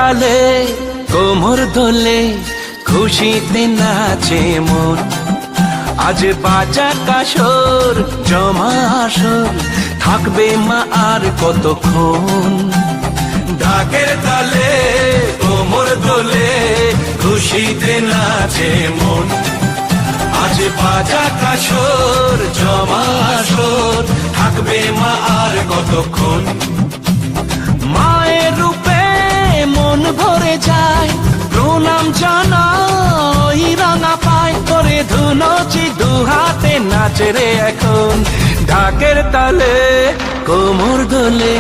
তালে কোমর দোলে খুশিতে নাচে মন। আজ বাজা কাসর জমা আসর থাকবে মা আর কতক্ষণ। ঢাকের তালে কোমর দোলে খুশিতে নাচে মন। আজ বাজা কাসর জমা আসর থাকবে মা আর কতক্ষণ। মায়ের রূপে মন ভরে যায় প্রণাম জানাই রাঙা পায় করে ধুনচি দুহাতে নাচে রে এখন। ঢাকের তালে কোমর দোলে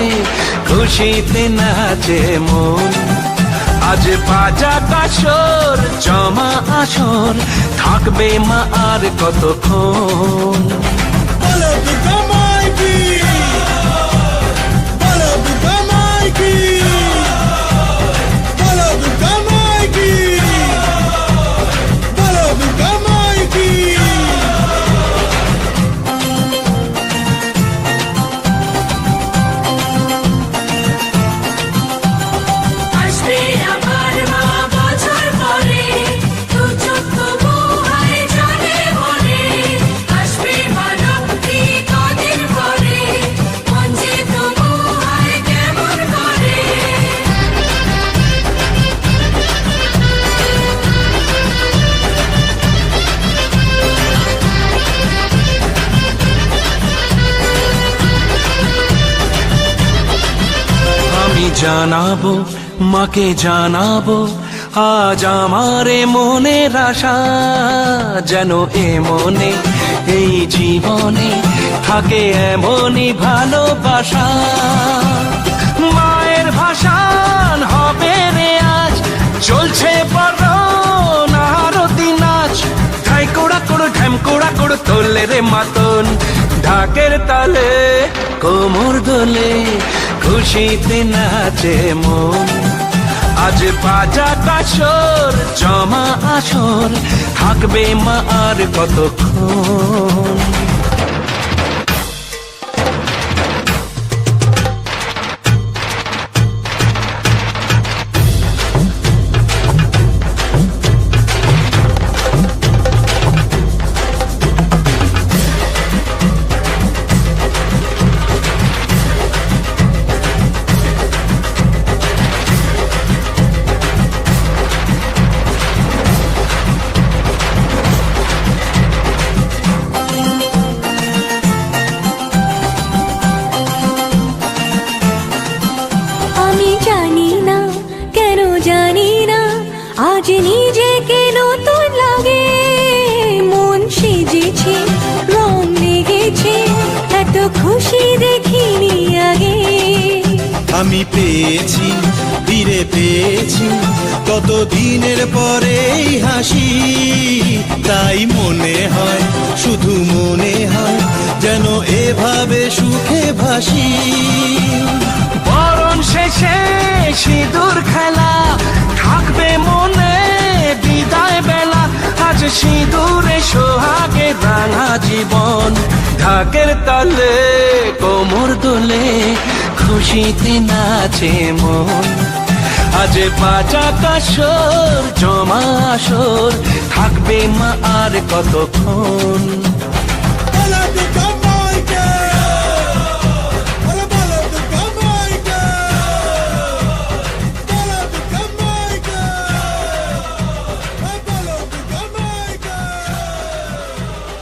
খুশিতে নাচে মন। আজ বাজা কাসর জমা আসর থাকবে মা আর কতক্ষণ। বলো দুর্গা মাই কি, বলো দুর্গা মাই কি, বলো দুর্গা মাই কি, বলো দুর্গা মাই কি। আসবে আবার মা বছর পরে, দু চোখ তবু হয় জলে ভরে। আসবে মা লক্ষ্মী কদিন পরে, মন যে তবু হয় কেমন করে। আমি জানাবো মাকে জানাবো আজ আমারে মনের আশা। যেন এ মনে এই জীবনে থাকে এমনই ভালোবাসা। মায়ের ভাষান হবে রে আজ চলছে বড় নারতি নাচ। ঢাই কোড়া কোড়ো ঢ্যাম কোড়া কোড়ো তোলে রে মাতন। ঢাকের তালে কোমর দোলে খুশিতে নাচে মন। আজ বাজা কাসর জমা আসর থাকবে মা আর কতক্ষণ। আমি জানি না কেন জানি না আজ নিজেকে নতুন লাগে। মন সেজেছে রং লেগেছে এত খুশি দেখিনি আগে। আমি পেয়েছি ফিরে পেয়েছি কত দিনের পরে এই হাসি। তাই মনে হয় শুধু মনে হয় যেন এভাবে সুখে ভাসি। বরণ শেষে সিঁদুর খেলা থাকবে মনে বিদায় বেলা। আজ সিঁদুরে সোহাগে রাঙা জীবন। ঢাকের তালে কোমর দোলে খুশিতে নাচে মন। আজ বাজা কাসর জমা আসর থাকবে মা আর কতক্ষণ।